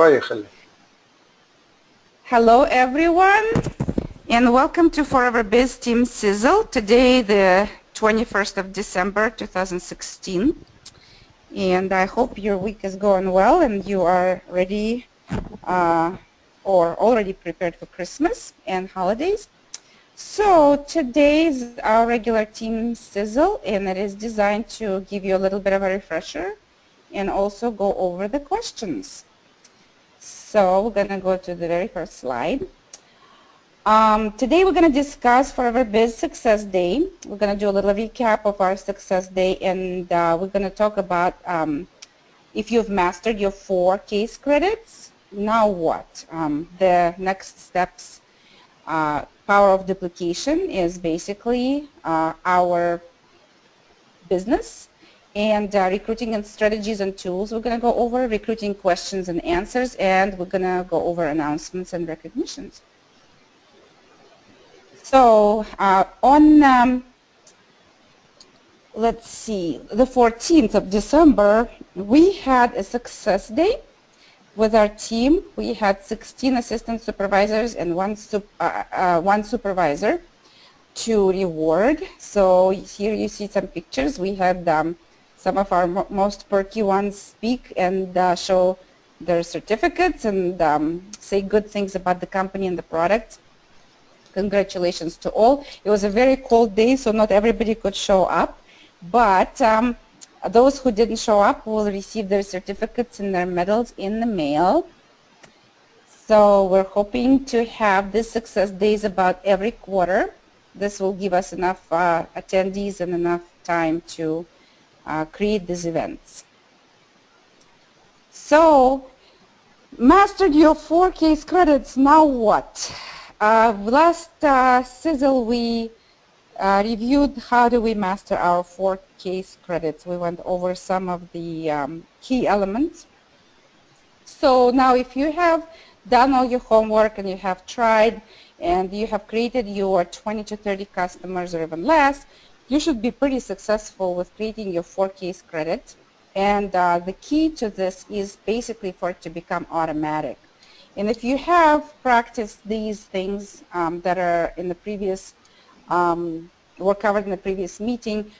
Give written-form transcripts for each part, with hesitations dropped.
Поехали. Hello everyone and welcome to Forever Biz Team Sizzle. Today the 21st of December 2016, and I hope your week is going well and you are ready or already prepared for Christmas and holidays. So today is our regular Team Sizzle, and it is designed to give you a little bit of a refresher and also go over the questions. So we're going to go to the very first slide. Today we're going to discuss Forever Biz Success Day. We're going to do a little recap of our Success Day, and we're going to talk about if you've mastered your 4 case credits, now what? The next steps, power of duplication is basically our business, and recruiting and strategies and tools we're going to go over, recruiting questions and answers, and we're going to go over announcements and recognitions. So let's see, the 14th of December, we had a success day with our team. We had 16 assistant supervisors and one supervisor to reward. So here you see some pictures. We had some of our most perky ones speak and show their certificates and say good things about the company and the product. Congratulations to all. It was a very cold day, so not everybody could show up, but those who didn't show up will receive their certificates and their medals in the mail. So we're hoping to have these success days about every quarter. This will give us enough attendees and enough time to create these events. So, mastered your 4 case credits, now what? Last Sizzle we reviewed how do we master our 4 case credits. We went over some of the key elements. So now if you have done all your homework and you have tried and you have created your 20 to 30 customers or even less, you should be pretty successful with creating your 4 case credit. And the key to this is basically for it to become automatic. And if you have practiced these things that are in the previous, were covered in the previous meeting,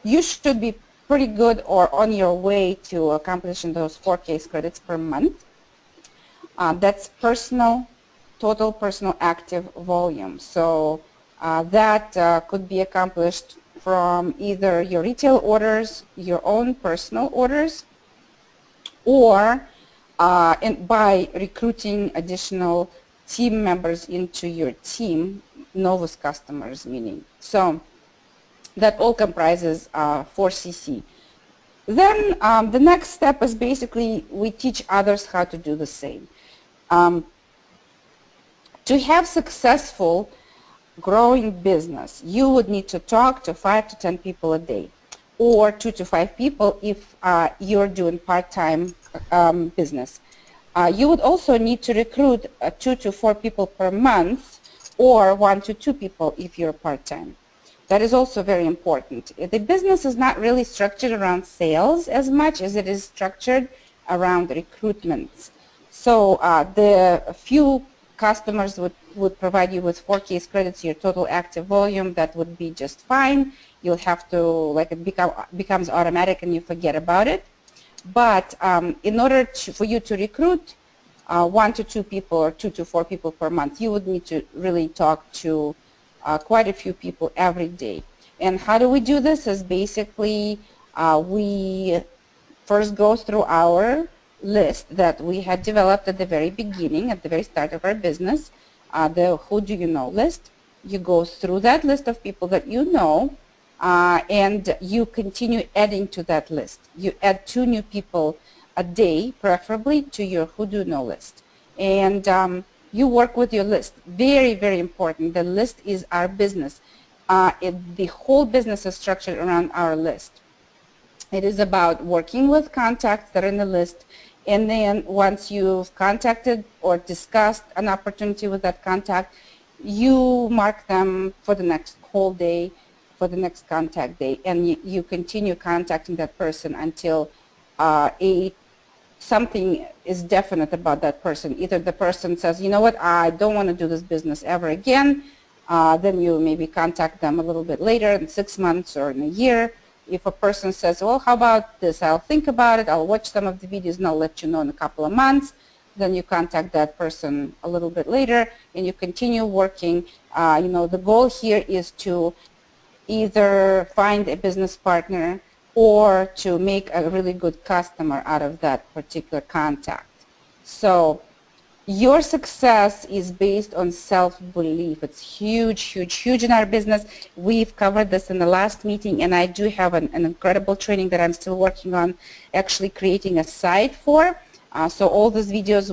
you should be pretty good or on your way to accomplishing those 4 case credits per month. That's total personal active volume. So that could be accomplished from either your retail orders, your own personal orders, or by recruiting additional team members into your team, Novus customers meaning. So that all comprises 4CC. Then the next step is basically we teach others how to do the same. To have successful growing business, you would need to talk to 5 to 10 people a day, or 2 to 5 people if you're doing part-time business. You would also need to recruit 2 to 4 people per month, or 1 to 2 people if you're part-time. That is also very important. The business is not really structured around sales as much as it is structured around recruitment. So the few customers would provide you with 4 case credits, your total active volume, that would be just fine. You'll have to, like, it becomes automatic and you forget about it. But in order for you to recruit 1 to 2 people or 2 to 4 people per month, you would need to really talk to quite a few people every day. And how do we do this? Is basically we first go through our list that we had developed at the very beginning, at the very start of our business, the Who Do You Know list. You go through that list of people that you know, and you continue adding to that list. You add 2 new people a day, preferably, to your Who Do You Know list. And you work with your list. Very, very important. The list is our business. The whole business is structured around our list. It is about working with contacts that are in the list, and then once you've contacted or discussed an opportunity with that contact, you mark them for the next whole day, for the next contact day, and you continue contacting that person until a something is definite about that person. Either the person says, you know what, I don't want to do this business ever again, then you maybe contact them a little bit later in 6 months or in a year. If a person says, well, how about this? I'll think about it. I'll watch some of the videos and I'll let you know in a couple of months. Then you contact that person a little bit later and you continue working. The goal here is to either find a business partner or to make a really good customer out of that particular contact. So your success is based on self-belief. It's huge, huge, huge in our business. We've covered this in the last meeting, and I do have an incredible training that I'm still working on actually creating a site for. So all those videos,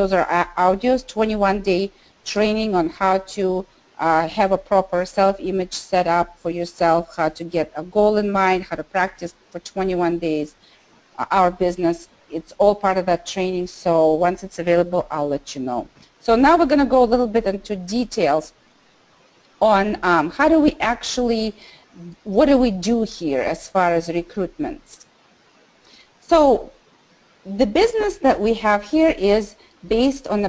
those are audios, 21-day training on how to have a proper self-image set up for yourself, how to get a goal in mind, how to practice for 21 days. Our business, it's all part of that training, so once it's available, I'll let you know. So now we're going to go a little bit into details on how do we actually, what do we do here as far as recruitments. So the business that we have here is based on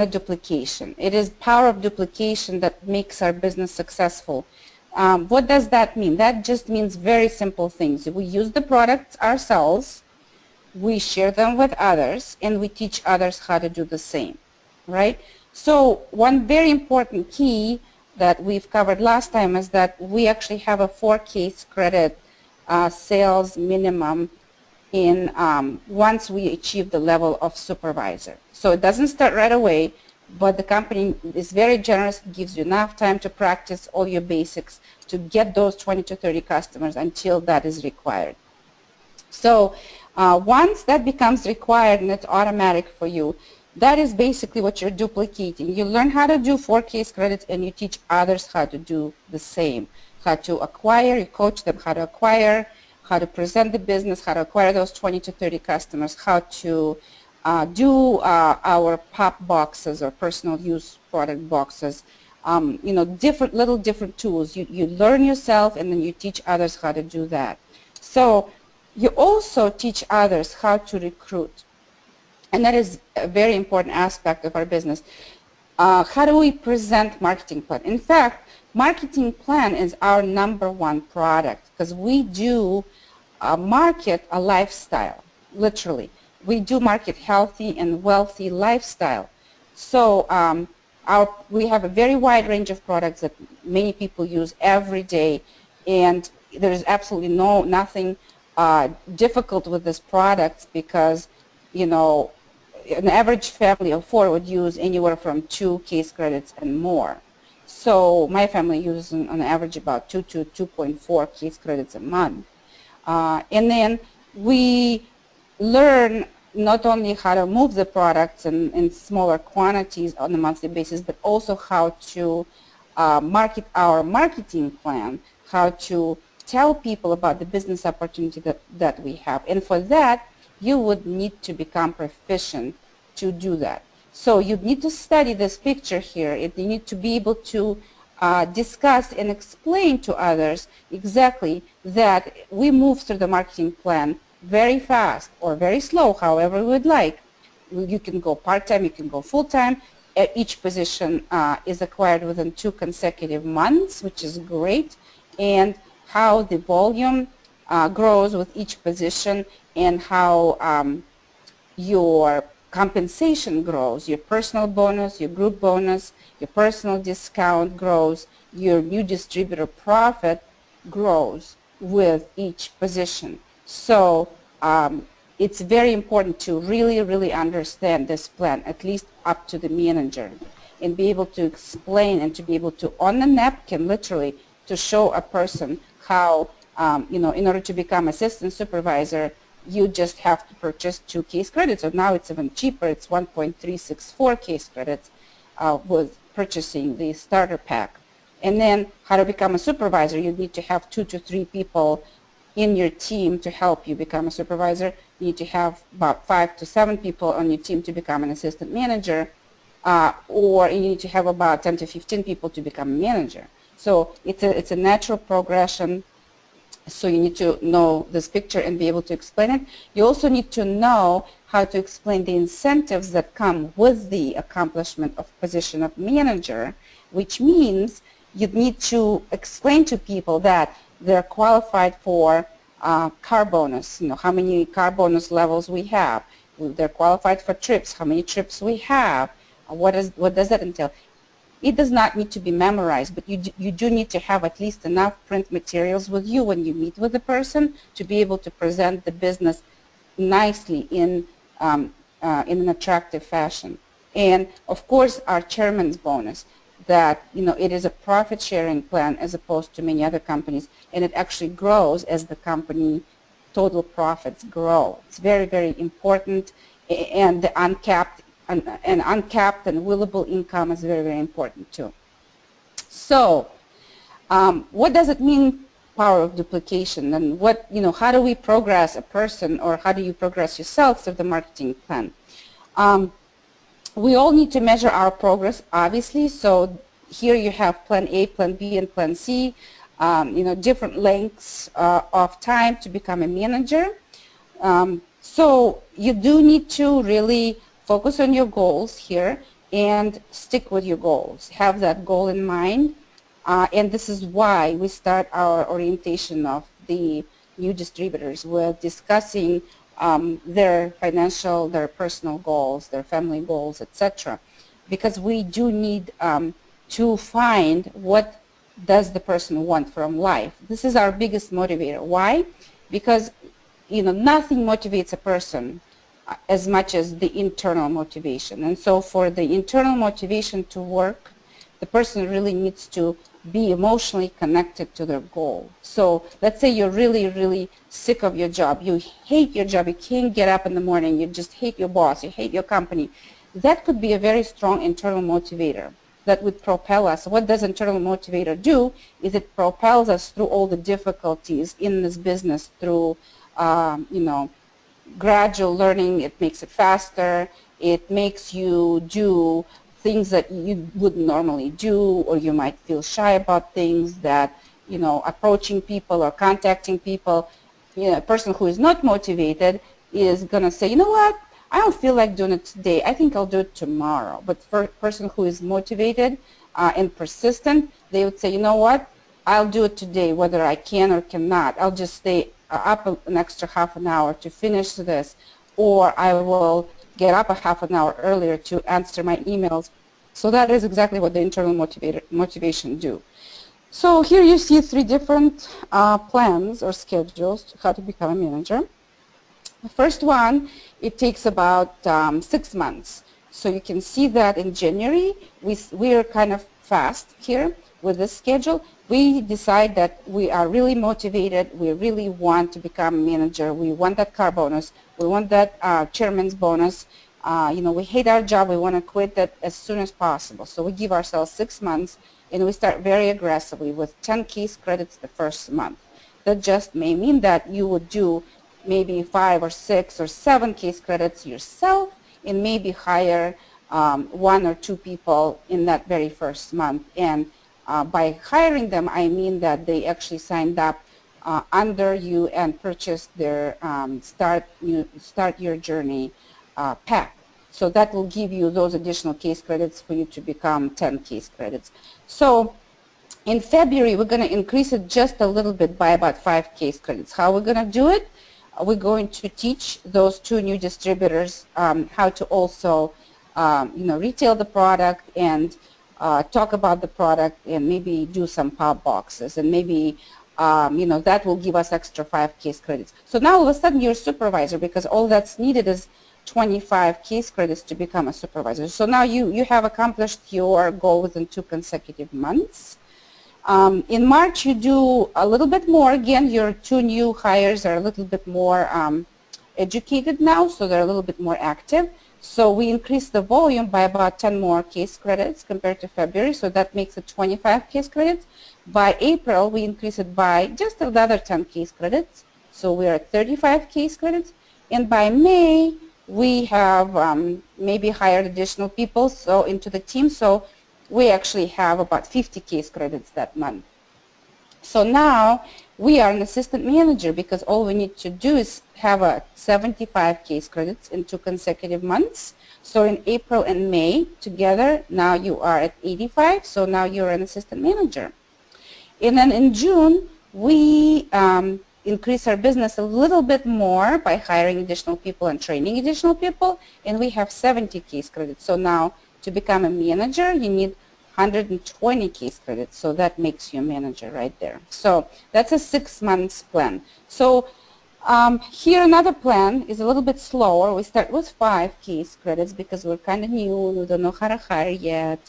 a duplication. It is power of duplication that makes our business successful. What does that mean? That just means very simple things. We use the products ourselves, we share them with others, and we teach others how to do the same, right? So one very important key that we've covered last time is that we actually have a 4 case credit sales minimum in once we achieve the level of supervisor. So it doesn't start right away, but the company is very generous, gives you enough time to practice all your basics to get those 20 to 30 customers until that is required. So once that becomes required and it's automatic for you, that is basically what you're duplicating. You learn how to do 4 case credits and you teach others how to do the same. How to acquire, you coach them how to acquire, how to present the business, how to acquire those 20 to 30 customers, how to do our pop boxes or personal use product boxes, different tools. You learn yourself and then you teach others how to do that. So you also teach others how to recruit. And that is a very important aspect of our business. How do we present marketing plan? In fact, marketing plan is our #1 product because we do market a lifestyle, literally. We do market healthy and wealthy lifestyle. So we have a very wide range of products that many people use every day, and there's absolutely nothing difficult with these products because, an average family of 4 would use anywhere from 2 case credits and more. So my family uses on average about 2 to 2.4 case credits a month. And then we learn not only how to move the products in smaller quantities on a monthly basis, but also how to market our marketing plan, how to tell people about the business opportunity that we have. And for that, you would need to become proficient to do that. So you need to study this picture here. You need to be able to discuss and explain to others exactly that we move through the marketing plan very fast or very slow, however we would like. You can go part-time, you can go full-time. Each position is acquired within 2 consecutive months, which is great. And how the volume grows with each position and how your compensation grows, your personal bonus, your group bonus, your personal discount grows, your new distributor profit grows with each position. So it's very important to really, really understand this plan, at least up to the manager, and be able to explain and to be able to, on the napkin, literally, to show a person how, in order to become assistant supervisor, you just have to purchase 2 case credits. So now it's even cheaper. It's 1.364 case credits with purchasing the starter pack. And then how to become a supervisor, you need to have 2 to 3 people in your team to help you become a supervisor. You need to have about 5 to 7 people on your team to become an assistant manager, or you need to have about 10 to 15 people to become a manager. So it's a natural progression So you need to know this picture and be able to explain it. You also need to know how to explain the incentives that come with the accomplishment of position of manager, which means you need to explain to people that they're qualified for car bonus, how many car bonus levels we have. They're qualified for trips, how many trips we have, what does that entail. It does not need to be memorized, but you do need to have at least enough print materials with you when you meet with the person to be able to present the business nicely in an attractive fashion. And of course, our chairman's bonus, that it is a profit-sharing plan as opposed to many other companies, and it actually grows as the company total profits grow. It's very, very important, and the uncapped and willable income is very, very important too. So what does it mean, power of duplication, and how do we progress a person, or how do you progress yourself through the marketing plan? We all need to measure our progress, obviously. So here you have plan A, plan B, and plan C, different lengths of time to become a manager. So you do need to really focus on your goals here and stick with your goals. Have that goal in mind. And this is why we start our orientation of the new distributors with discussing their financial, their personal goals, their family goals, etc. Because we do need to find what does the person want from life. This is our biggest motivator. Why? Because nothing motivates a person as much as the internal motivation. And so for the internal motivation to work, the person really needs to be emotionally connected to their goal. So let's say you're really, really sick of your job. You hate your job. You can't get up in the morning. You just hate your boss. You hate your company. That could be a very strong internal motivator that would propel us. What does internal motivator do is it propels us through all the difficulties in this business through, gradual learning. It makes it faster. It makes you do things that you wouldn't normally do, or you might feel shy about things that, approaching people or contacting people. A person who is not motivated is going to say, you know what, I don't feel like doing it today. I think I'll do it tomorrow. But for a person who is motivated and persistent, they would say, you know what, I'll do it today, whether I can or cannot. I'll just stay up an extra half an hour to finish this, or I will get up a half an hour earlier to answer my emails. So that is exactly what the internal motivation do. So here you see 3 different plans or schedules to how to become a manager. The first one, it takes about 6 months. So you can see that in January, we are kind of fast here with this schedule. We decide that we are really motivated. We really want to become a manager. We want that car bonus. We want that chairman's bonus. We hate our job. We want to quit that as soon as possible. So we give ourselves 6 months, and we start very aggressively with 10 case credits the first month. That just may mean that you would do maybe 5 or 6 or 7 case credits yourself, and maybe hire 1 or 2 people in that very first month. And by hiring them, I mean that they actually signed up under you and purchased their Start Your Journey pack. So that will give you those additional case credits for you to become 10 case credits. So in February, we're going to increase it just a little bit by about 5 case credits. How we're going to do it? We're going to teach those 2 new distributors how to also retail the product and talk about the product, and maybe do some pop boxes, and maybe that will give us extra 5 case credits. So now all of a sudden you're a supervisor, because all that's needed is 25 case credits to become a supervisor. So now you have accomplished your goal within 2 consecutive months. In March, you do a little bit more. Again, your 2 new hires are a little bit more educated now, so they're a little bit more active. So we increase the volume by about 10 more case credits compared to February, so that makes it 25 case credits. By April, we increase it by just another 10 case credits, so we are at 35 case credits. And by May, we have maybe hired additional people into the team, so we actually have about 50 case credits that month. So now we are an assistant manager because all we need to do is have a 75 case credits in 2 consecutive months. So in April and May together, now you are at 85, so now you're an assistant manager. And then in June, we increase our business a little bit more by hiring additional people and training additional people, and we have 70 case credits. So now to become a manager, you need 120 case credits, so that makes you a manager right there. So that's a 6 months plan. So here another plan is a little bit slower. We start with 5 case credits because we're kind of new, we don't know how to hire yet.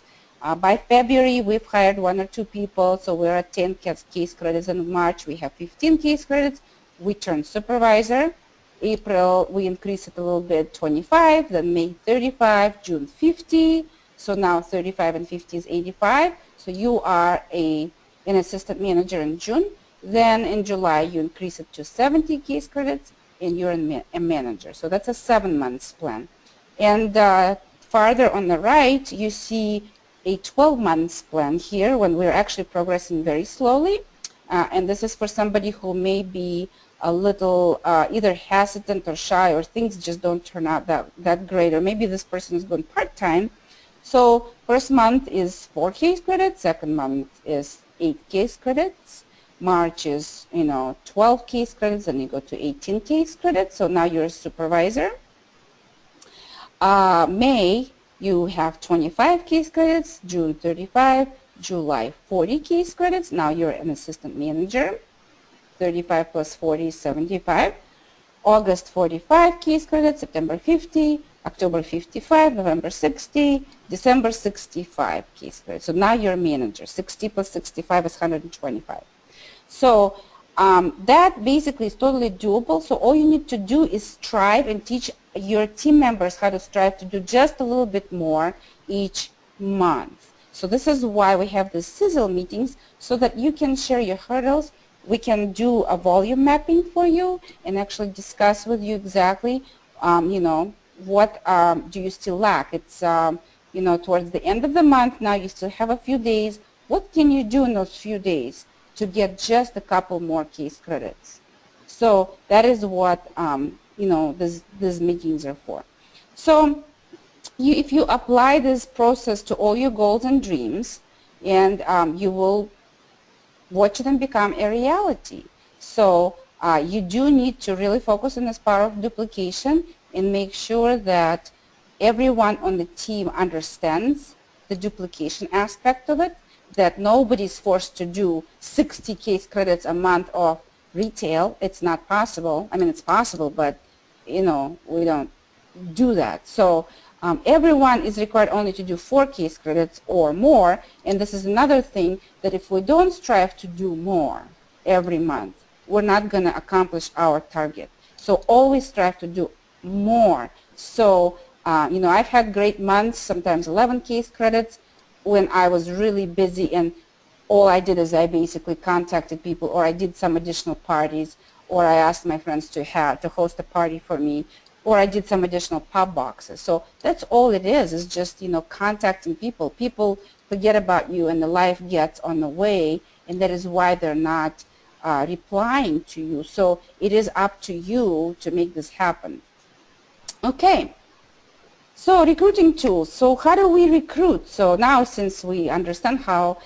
By February, we've hired 1 or 2 people, so we're at 10 case credits. In March, we have 15 case credits. We turn supervisor. April, we increase it a little bit, 25, then May 35, June 50. So now 35 and 50 is 85. So you are an assistant manager in June. Then in July, you increase it to 70 case credits, and you're a manager. So that's a 7 months plan. And farther on the right, you see a 12 months plan here when we're actually progressing very slowly. And this is for somebody who may be a little either hesitant or shy, or things just don't turn out that great, or maybe this person is going part-time. So first month is 4 case credits, second month is 8 case credits, March is 12 case credits, and you go to 18 case credits, so now you're a supervisor. May, you have 25 case credits, June 35, July 40 case credits, now you're an assistant manager, 35 plus 40 is 75, August 45 case credits, September 50, October 55, November 60, December 65 case credits. So now you're a manager. 60 plus 65 is 125. So that basically is totally doable. So all you need to do is strive and teach your team members how to strive to do just a little bit more each month. So this is why we have the sizzle meetings, so that you can share your hurdles. We can do a volume mapping for you and actually discuss with you exactly, what do you still lack. It's, towards the end of the month now, you still have a few days. What can you do in those few days to get just a couple more case credits? So that is what, these meetings are for. So if you apply this process to all your goals and dreams, and you will watch them become a reality. So you do need to really focus on this power of duplication and make sure that everyone on the team understands the duplication aspect of it, that nobody's forced to do 60 case credits a month of retail. It's not possible. I mean, it's possible, but, we don't do that. So everyone is required only to do 4 case credits or more, and this is another thing, that if we don't strive to do more every month, we're not going to accomplish our target. So always strive to do more. So, I've had great months, sometimes 11 case credits, when I was really busy, and all I did is I basically contacted people, or I did some additional parties, or I asked my friends to host a party for me, or I did some additional pop boxes. So that's all it is just, contacting people. People forget about you, and the life gets on the way, and that is why they're not replying to you. So it is up to you to make this happen. Okay. So recruiting tools. So how do we recruit? So now, since we understand how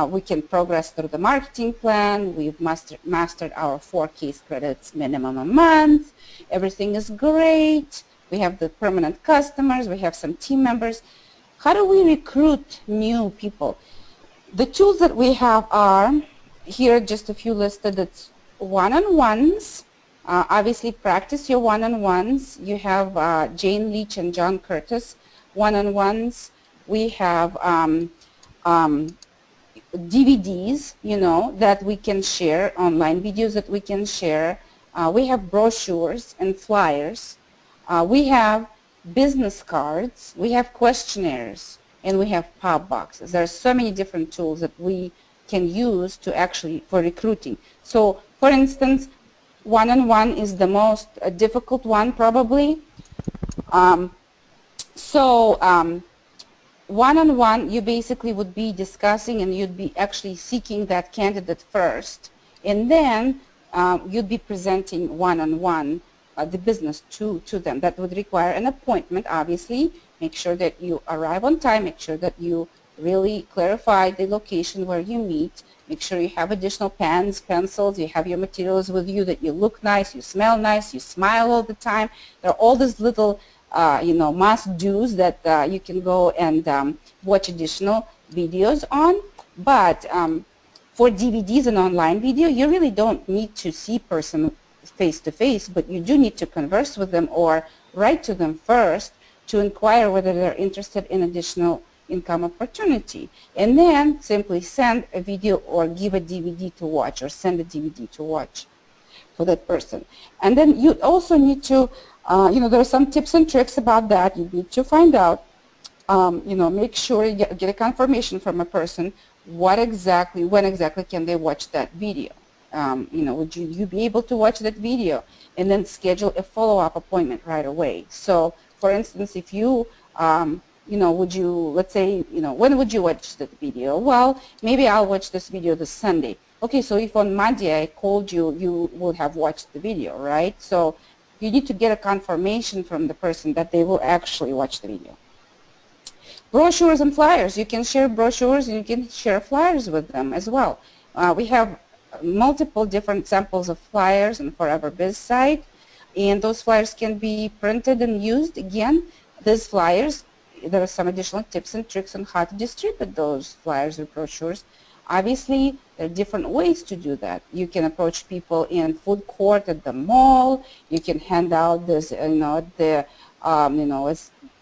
we can progress through the marketing plan, we've mastered our 4 case credits minimum a month, everything is great, we have the permanent customers, we have some team members. How do we recruit new people? The tools that we have are, here just a few listed. It's one-on-ones. Obviously, practice your one-on-ones. You have Jane Leach and John Curtis one-on-ones. We have DVDs, that we can share, online videos that we can share. We have brochures and flyers. We have business cards. We have questionnaires, and we have pop boxes. There are so many different tools that we can use to actually for recruiting. So, for instance, one-on-one is the most one-on-one, you basically would be discussing and you'd be actually seeking that candidate first, and then you'd be presenting one-on-one the business to them. That would require an appointment, obviously. Make sure that you arrive on time, make sure that you really clarify the location where you meet, make sure you have additional pens, pencils, you have your materials with you, that you look nice, you smell nice, you smile all the time. There are all these little must-dos that you can go and watch additional videos on. But for DVDs and online video, you really don't need to see person face-to-face, but you do need to converse with them or write to them first to inquire whether they're interested in additional income opportunity. And then simply send a video or give a DVD to watch or send a DVD to watch for that person. And then you also need to, there are some tips and tricks about that. You need to find out, make sure you get a confirmation from a person when exactly can they watch that video. Would you be able to watch that video, and then schedule a follow-up appointment right away. So, for instance, if you, let's say, when would you watch that video? Well, maybe I'll watch this video this Sunday. Okay, so if on Monday I called you, you will have watched the video, right? So you need to get a confirmation from the person that they will actually watch the video. Brochures and flyers. You can share brochures and you can share flyers with them as well. We have multiple different samples of flyers on Forever Biz site, and those flyers can be printed and used. Again, these flyers, there are some additional tips and tricks on how to distribute those flyers or brochures. Obviously, there are different ways to do that. You can approach people in food court at the mall. You can hand out this, as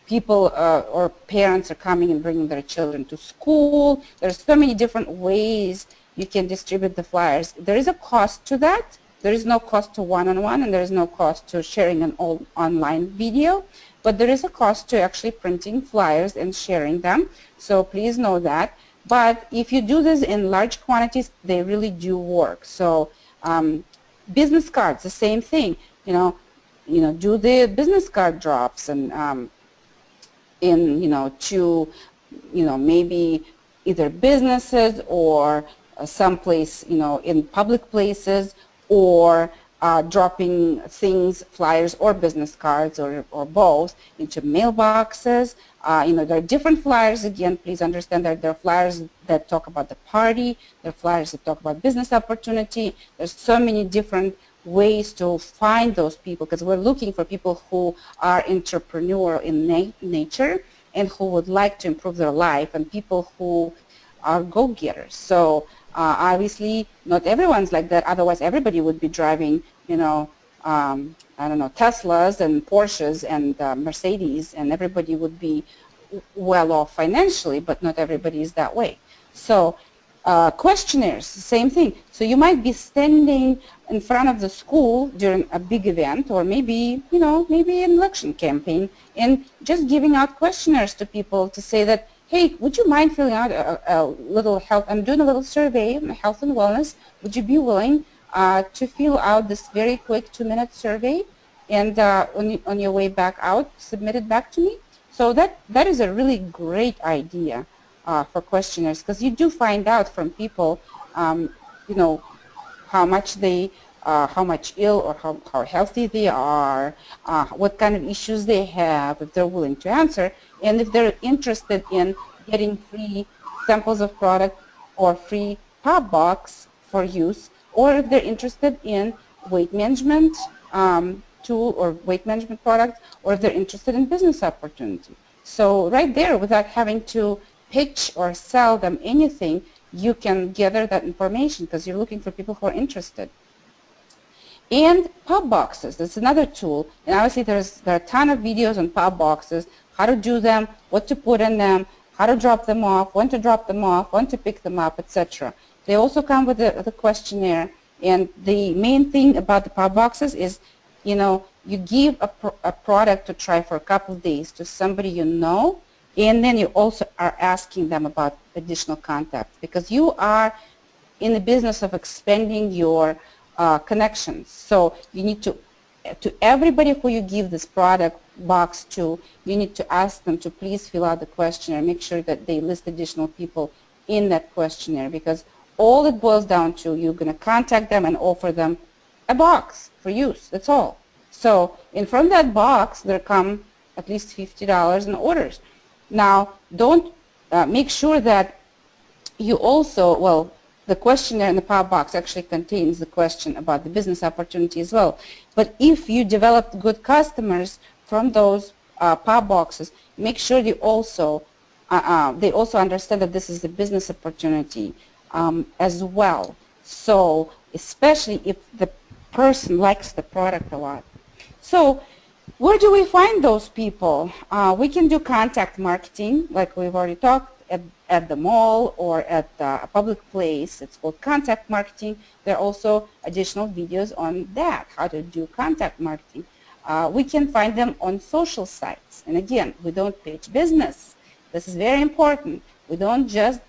people or parents are coming and bringing their children to school. There's so many different ways you can distribute the flyers. There is a cost to that. There is no cost to one-on-one, and there is no cost to sharing an online video, but there is a cost to actually printing flyers and sharing them. So please know that. But if you do this in large quantities, they really do work. So business cards, the same thing. Do the business card drops and maybe either businesses or someplace, in public places, or dropping things, flyers or business cards or both, into mailboxes. There are different flyers. Again, please understand that there are flyers that talk about the party. There are flyers that talk about business opportunity. There's so many different ways to find those people, because we're looking for people who are entrepreneurial in nature and who would like to improve their life, and people who are go-getters. So obviously, not everyone's like that. Otherwise, everybody would be driving, Teslas and Porsches and Mercedes, and everybody would be well off financially, but not everybody is that way. So questionnaires, same thing. So you might be standing in front of the school during a big event, or maybe, maybe an election campaign, and just giving out questionnaires to people to say that, hey, would you mind filling out a little health? I'm doing a little survey on health and wellness. Would you be willing to fill out this very quick 2-minute survey, and on your way back out, submit it back to me? So that is a really great idea for questionnaires, because you do find out from people, how much ill or how healthy they are, what kind of issues they have, if they're willing to answer, and if they're interested in getting free samples of product or free pop box for use, or if they're interested in weight management tool or weight management product, or if they're interested in business opportunity. So right there, without having to pitch or sell them anything, you can gather that information because you're looking for people who are interested. And pop boxes, that's another tool. And obviously there are a ton of videos on pop boxes, how to do them, what to put in them, how to drop them off, when to drop them off, when to pick them up, etc. They also come with the questionnaire. And the main thing about the pop boxes is, you give a product to try for a couple of days to somebody you know, and then you also are asking them about additional contacts, because you are in the business of expanding your connections. So you need to everybody who you give this product, box too. You need to ask them to please fill out the questionnaire. Make sure that they list additional people in that questionnaire, because all it boils down to, you're going to contact them and offer them a box for use. That's all. So in from that box, there come at least $50 in orders. Now, don't make sure that you also, well, the questionnaire in the pop box actually contains the question about the business opportunity as well. But if you developed good customers from those pop boxes, make sure you also they also understand that this is a business opportunity as well. So especially if the person likes the product a lot. So where do we find those people? We can do contact marketing, like we've already talked, at the mall or at a public place. It's called contact marketing. There are also additional videos on that, how to do contact marketing. We can find them on social sites. And again, we don't pitch business. This is very important. We don't just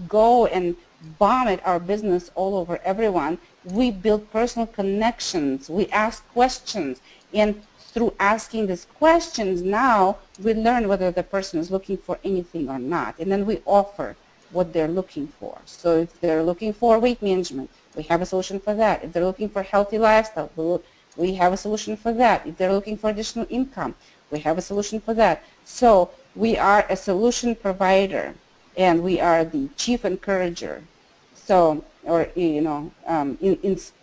go and vomit our business all over everyone. We build personal connections. We ask questions. And through asking these questions, now we learn whether the person is looking for anything or not. And then we offer what they're looking for. So if they're looking for weight management, we have a solution for that. If they're looking for healthy lifestyle, we have a solution for that. If they're looking for additional income, we have a solution for that. So we are a solution provider, and we are the chief encourager. So, or, you know,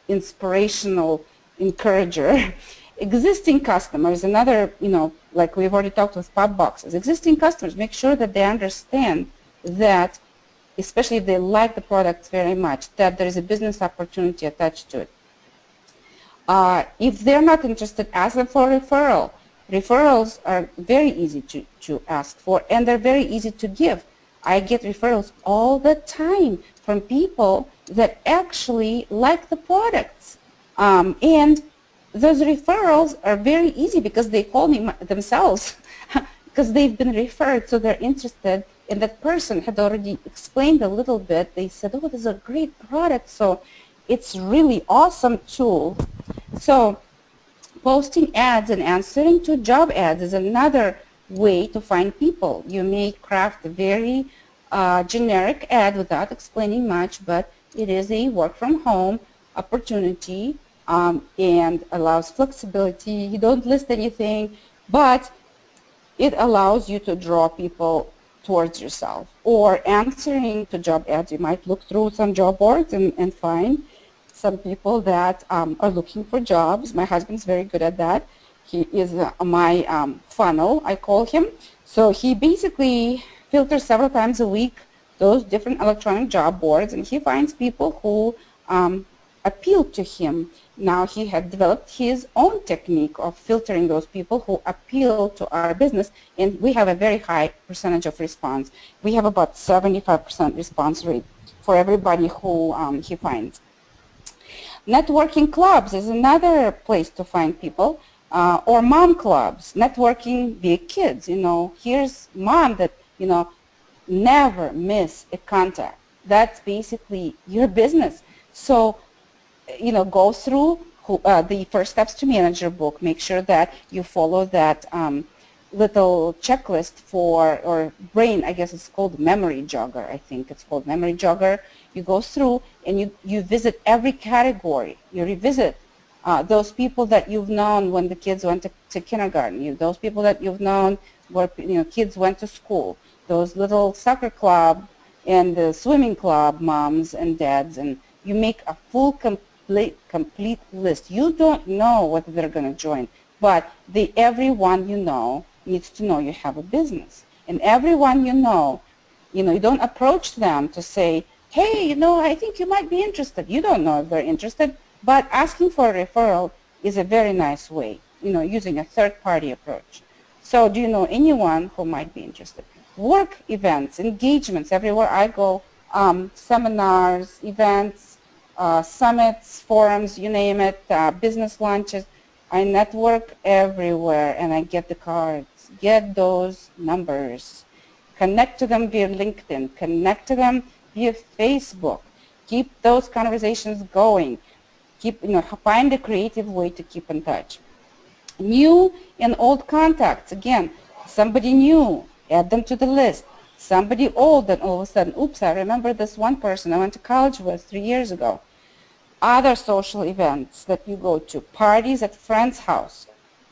inspirational encourager. Existing customers, another, you know, like we've already talked with pop boxes, existing customers, make sure that they understand that, especially if they like the products very much, that there is a business opportunity attached to it. If they're not interested, ask them for a referral. Referrals are very easy to ask for, and they're very easy to give. I get referrals all the time from people that actually like the products. And those referrals are very easy because they call me themselves because they've been referred, so they're interested, and that person had already explained a little bit. They said, oh, this is a great product, so it's really awesome tool. So posting ads and answering to job ads is another way to find people. You may craft a very generic ad without explaining much, but it is a work from home opportunity. And allows flexibility. You don't list anything, but it allows you to draw people towards yourself. Or answering to job ads, you might look through some job boards and find some people that are looking for jobs. My husband's very good at that. He is my funnel, I call him. So he basically filters several times a week those different electronic job boards, and he finds people who appeal to him. Now he had developed his own technique of filtering those people who appeal to our business, and we have a very high percentage of response. We have about 75% response rate for everybody who he finds. Networking clubs is another place to find people, or mom clubs, networking via kids. You know, here's mom that, you know, never miss a contact. That's basically your business. So, you know, go through the First Steps to Manager book. Make sure that you follow that little checklist for, or brain, I guess it's called memory jogger. I think it's called memory jogger. You go through and you visit every category. You revisit those people that you've known when the kids went to kindergarten. Those people that you've known where, you know, kids went to school. Those little soccer club and the swimming club moms and dads, and you make a full complete list. You don't know whether they're going to join, but everyone you know needs to know you have a business. And everyone you know, you don't approach them to say, hey, you know, I think you might be interested. You don't know if they're interested, but asking for a referral is a very nice way, using a third-party approach. So do you know anyone who might be interested? Work events, engagements, everywhere I go, seminars, events, summits, forums, you name it, business lunches. I network everywhere, and I get the cards. Get those numbers. Connect to them via LinkedIn. Connect to them via Facebook. Keep those conversations going. Find a creative way to keep in touch. New and old contacts. Again, somebody new, add them to the list. Somebody old, and all of a sudden, oops, I remember this one person I went to college with 3 years ago. Other social events that you go to, parties at friends' house,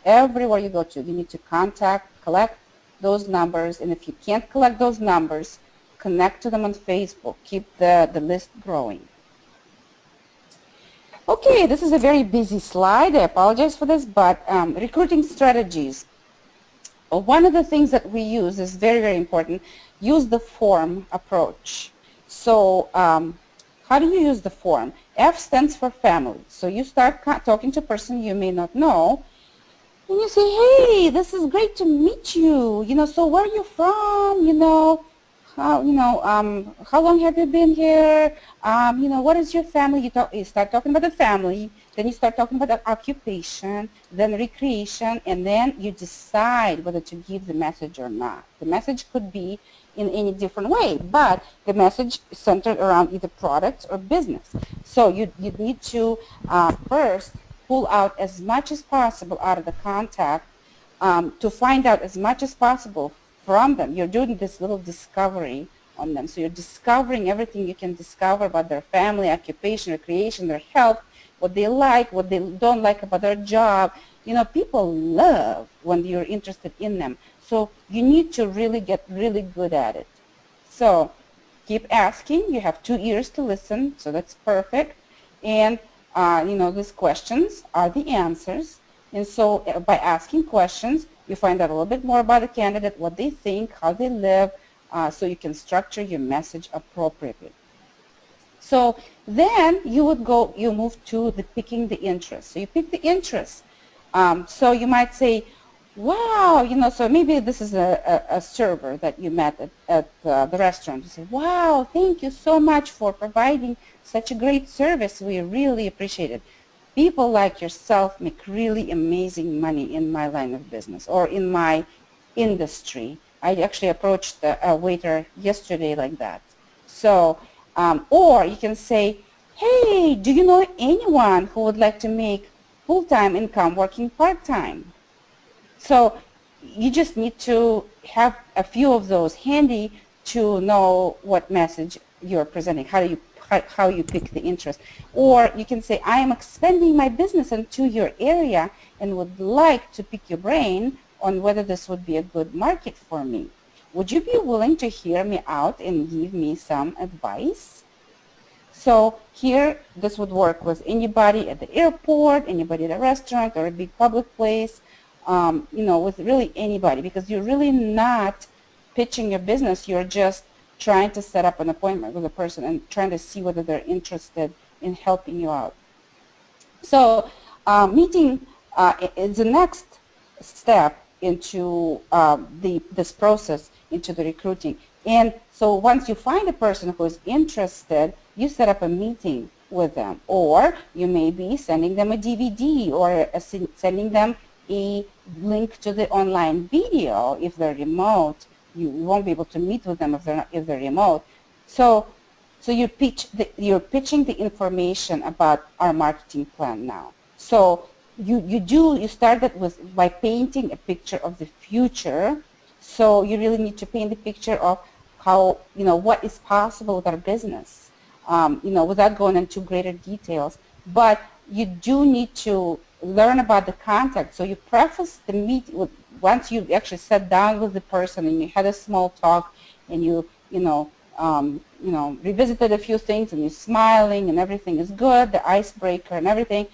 everywhere you go to, you need to collect those numbers, and if you can't collect those numbers, connect to them on Facebook. Keep the list growing. Okay, this is a very busy slide. I apologize for this, but recruiting strategies. One of the things that we use is very, very important. Use the form approach. So how do you use the form? F stands for family. So you start talking to a person you may not know, and you say, hey, this is great to meet you. So where are you from? How long have you been here? What is your family? You start talking about the family, then you start talking about the occupation, then recreation, and then you decide whether to give the message or not. The message could be in any different way, but the message is centered around either products or business. So you need to first pull out as much as possible out of the contact to find out as much as possible from them. You're doing this little discovery on them. So you're discovering everything you can discover about their family, occupation, recreation, their health, what they like, what they don't like about their job. People love when you're interested in them. So you need to really get really good at it. So keep asking. You have 2 ears to listen, so that's perfect. And, these questions are the answers. And so by asking questions, you find out a little bit more about the candidate, what they think, how they live, so you can structure your message appropriately. So then you move to the picking the interest. So you pick the interest. So you might say, wow, so maybe this is a server that you met at the restaurant. You say, wow, thank you so much for providing such a great service. We really appreciate it. People like yourself make really amazing money in my line of business or in my industry. I actually approached a waiter yesterday like that. So, or you can say, hey, do you know anyone who would like to make full-time income working part-time? So you just need to have a few of those handy to know what message you're presenting, how you pick the interest. Or you can say, I am expanding my business into your area and would like to pick your brain on whether this would be a good market for me. Would you be willing to hear me out and give me some advice? So here, this would work with anybody at the airport, anybody at a restaurant or a big public place, with really anybody, because you're really not pitching your business. You're just trying to set up an appointment with a person and trying to see whether they're interested in helping you out. So meeting is the next step into this process, into the recruiting. And so once you find a person who is interested, you set up a meeting with them. Or you may be sending them a DVD or sending them a link to the online video if they're remote. You won't be able to meet with them if they're remote. So you're pitching the information about our marketing plan now. So you start that by painting a picture of the future. So you really need to paint the picture of how, what is possible with our business, without going into greater details. But you do need to learn about the contact. So you preface the meeting with, once you actually sat down with the person and you had a small talk and you revisited a few things and you're smiling and everything is good, the icebreaker and everything,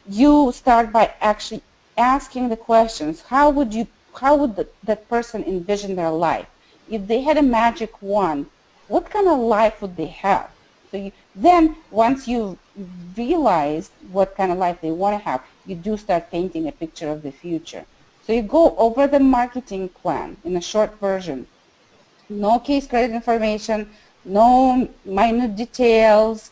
you start by actually asking the questions. How would that person envision their life? If they had a magic wand, what kind of life would they have? So then once you realize what kind of life they want to have, you do start painting a picture of the future. So you go over the marketing plan in a short version. No case credit information, no minute details,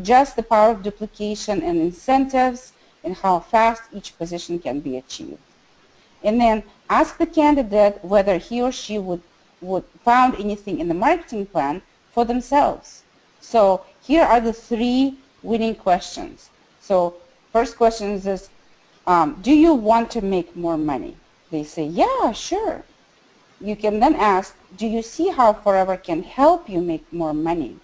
just the power of duplication and incentives and how fast each position can be achieved. And then ask the candidate whether he or she would found anything in the marketing plan for themselves. So here are the 3 winning questions. So first question is, do you want to make more money? They say, yeah, sure. You can then ask, do you see how Forever can help you make more money?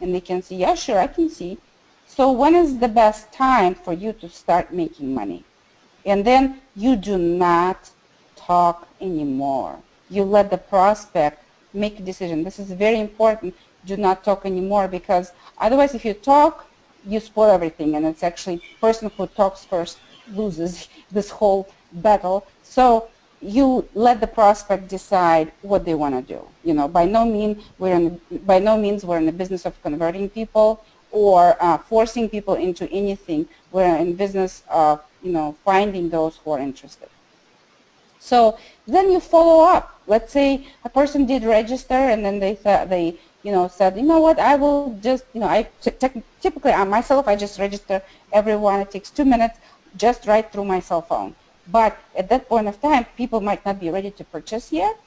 And they can say, yeah, sure, I can see. So when is the best time for you to start making money? And then you do not talk anymore. You let the prospect make a decision. This is very important. Do not talk anymore, because otherwise if you talk, you spoil everything, and it's actually the person who talks first loses this whole battle. So you let the prospect decide what they want to do. You know, by no means we're in the business of converting people or forcing people into anything. We're in business of, you know, finding those who are interested. So then you follow up. Let's say a person did register, and then they thought said, you know what, I will just, you know, typically myself, I just register everyone. It takes 2 minutes, just right through my cell phone. But at that point of time, people might not be ready to purchase yet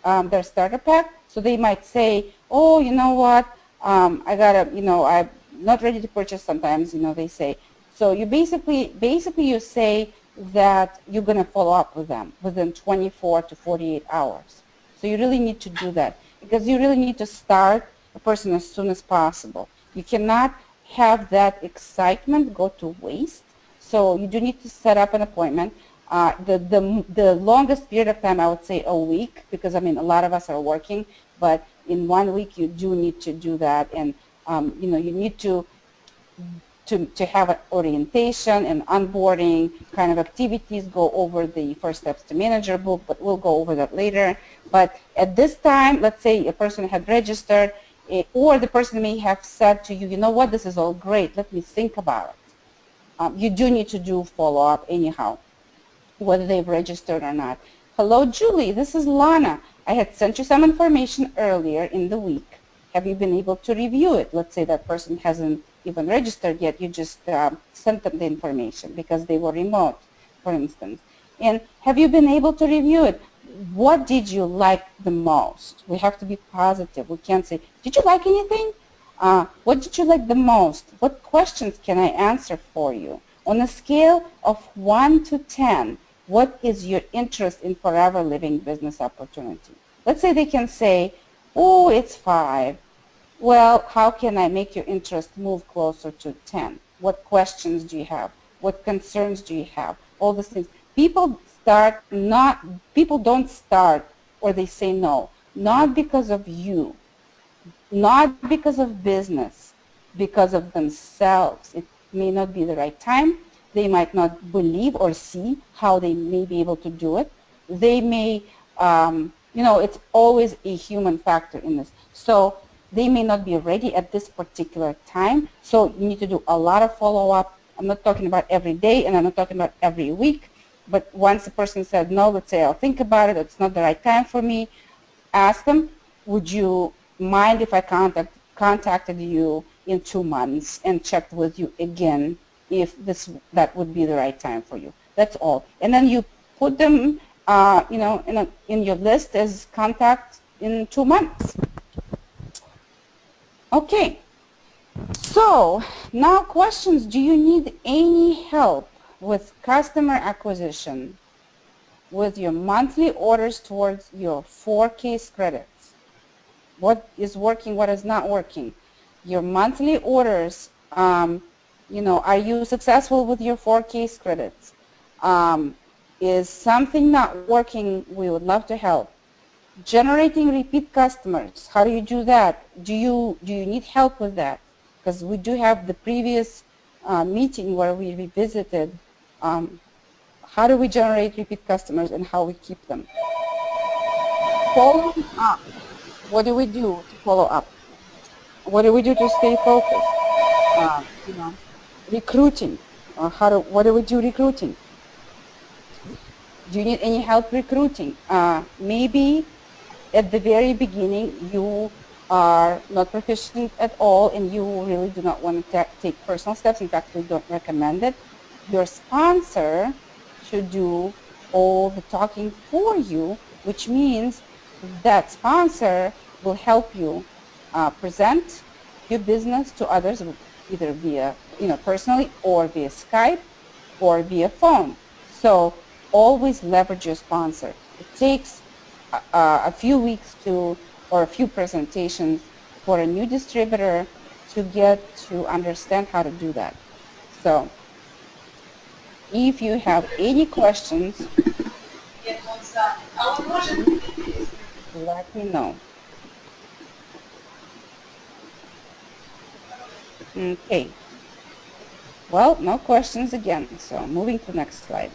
their starter pack. So they might say, oh, you know what, I gotta, you know, I'm not ready to purchase sometimes, you know, they say. So you basically you say that you're going to follow up with them within 24 to 48 hours. So you really need to do that, because you really need to start a person as soon as possible. You cannot have that excitement go to waste. So you do need to set up an appointment. The longest period of time, I would say a week, because I mean a lot of us are working, but in 1 week you do need to do that. And you know, you need to have an orientation and onboarding kind of activities, go over the First Steps to Manager book, but we'll go over that later. But at this time, let's say a person had registered, or the person may have said to you, you know what, this is all great, let me think about it. You do need to do follow-up anyhow, whether they've registered or not. Hello, Julie, this is Lana. I had sent you some information earlier in the week. Have you been able to review it? Let's say that person hasn't even registered yet. You just sent them the information because they were remote, for instance. And have you been able to review it? What did you like the most? We have to be positive. We can't say, did you like anything? What did you like the most? What questions can I answer for you? On a scale of 1 to 10, what is your interest in Forever Living business opportunity? Let's say they can say, oh, it's 5. Well, how can I make your interest move closer to 10? What questions do you have? What concerns do you have? All these things. People don't start, or they say no, not because of you, not because of business, because of themselves. It may not be the right time. They might not believe or see how they may be able to do it. They may, you know, it's always a human factor in this. So they may not be ready at this particular time. So you need to do a lot of follow-up. I'm not talking about every day, and I'm not talking about every week. But once the person said no, let's say, I'll think about it, it's not the right time for me, ask them, would you mind if I contacted you in 2 months and checked with you again if that would be the right time for you? That's all. And then you put them you know, in your list as contact in 2 months. Okay, so now questions. Do you need any help with customer acquisition, with your monthly orders towards your 4 case credits? What is working, what is not working? Your monthly orders, you know, are you successful with your 4 case credits? Is something not working? We would love to help. Generating repeat customers, how do you do that? Do you need help with that? Because we do have the previous meeting where we revisited how do we generate repeat customers and how we keep them. Following up, what do we do to follow up? What do we do to stay focused? You know, recruiting, or what do we do recruiting? Do you need any help recruiting? Maybe at the very beginning you are not proficient at all and you really do not want to take personal steps. In fact, we don't recommend it. Your sponsor should do all the talking for you, which means that sponsor will help you present your business to others, either via, you know, personally, or via Skype, or via phone. So always leverage your sponsor. It takes a few weeks or a few presentations for a new distributor to get to understand how to do that. So if you have any questions, let me know. Okay. Well, no questions again, so moving to the next slide.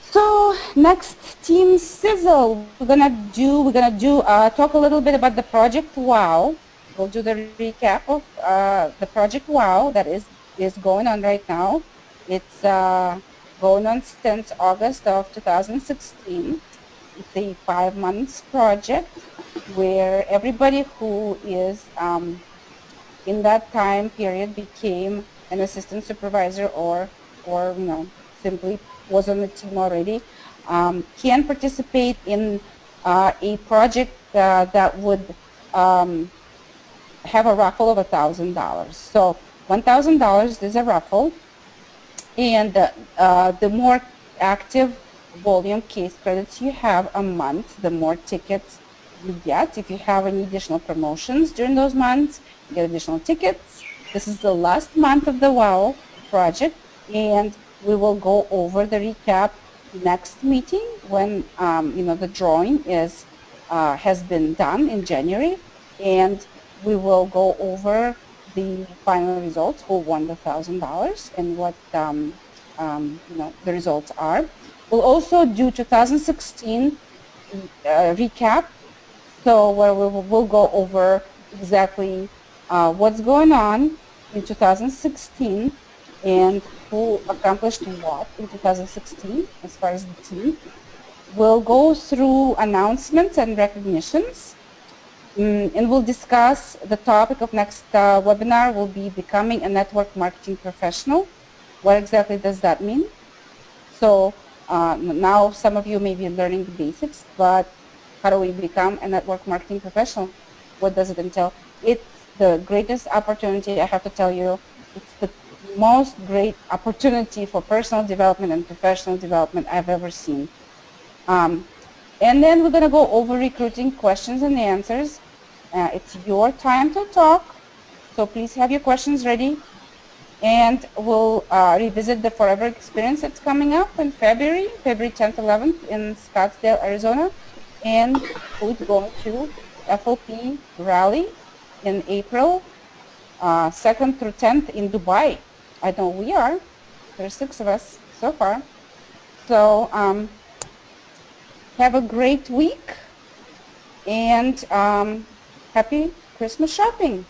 So next, Team Sizzle. We're gonna talk a little bit about the Project WOW. We'll do the recap of the Project WOW that is going on right now. It's going on since August of 2016. It's a 5 months project where everybody who is in that time period became an assistant supervisor or simply was on the team already, can participate in a project that would have a raffle of $1,000. So $1,000 is a raffle, and the more active volume case credits you have a month, the more tickets you get. If you have any additional promotions during those months, you get additional tickets. This is the last month of the WOW project, and we will go over the recap next meeting when the drawing has been done in January, and we will go over the final results, who won the $1,000 and what the results are. We'll also do 2016 recap, so where we'll go over exactly what's going on in 2016 and who accomplished what in 2016 as far as the team. We'll go through announcements and recognitions, and we'll discuss the topic of next webinar will be becoming a network marketing professional. What exactly does that mean? So now some of you may be learning the basics, but how do we become a network marketing professional? What does it entail? It's the greatest opportunity, I have to tell you. It's the most great opportunity for personal development and professional development I've ever seen. And then we're going to go over recruiting questions and answers. It's your time to talk, so please have your questions ready. And we'll revisit the Forever Experience that's coming up in February 10th, 11th in Scottsdale, Arizona. And we're going to FLP Rally in April 2nd through 10th in Dubai. I know we are. There's 6 of us so far. So have a great week, and happy Christmas shopping.